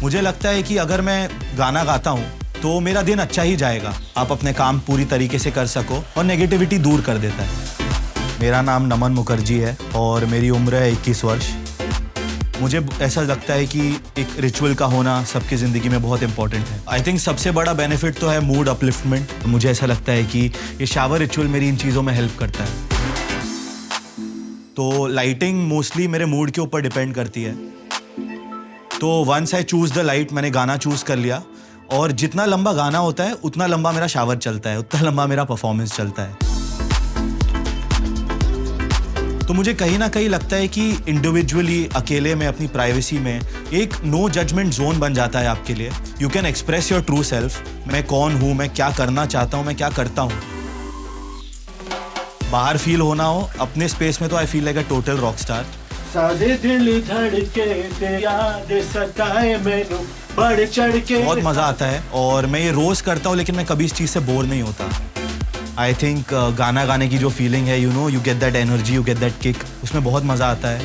मुझे लगता है कि अगर मैं गाना गाता हूँ तो मेरा दिन अच्छा ही जाएगा। आप अपने काम पूरी तरीके से कर सको और नेगेटिविटी दूर कर देता है। मेरा नाम नमन मुखर्जी है और मेरी उम्र है 21 वर्ष। मुझे ऐसा लगता है कि एक रिचुअल का होना सबकी ज़िंदगी में बहुत इंपॉर्टेंट है। आई थिंक सबसे बड़ा बेनिफिट तो है मूड अपलिफ्टमेंट। मुझे ऐसा लगता है कि ये शावर रिचुअल मेरी इन चीज़ों में हेल्प करता है। तो लाइटिंग मोस्टली मेरे मूड के ऊपर डिपेंड करती है। तो once I choose the light, मैंने गाना चूज़ कर लिया और जितना लंबा गाना होता है उतना लंबा मेरा शावर चलता है, उतना लंबा मेरा परफॉर्मेंस चलता है। तो मुझे कहीं ना कहीं लगता है कि इंडिविजुअली अकेले में अपनी प्राइवेसी में एक नो जजमेंट जोन बन जाता है आपके लिए। You can express your true self. मैं कौन हूँ, मैं क्या करना चाहता हूँ, मैं क्या करता हूँ। बाहर फील होना हो अपने स्पेस में तो I feel like a total rock star. सादे दिल धड़के ते याद सताए मैनू बढ़ चढ़ के। बहुत मज़ा आता है और मैं ये रोज़ करता हूँ, लेकिन मैं कभी इस चीज़ से बोर नहीं होता। आई थिंक गाना गाने की जो फीलिंग है, you get that energy, you get that kick, उसमें बहुत मज़ा आता है।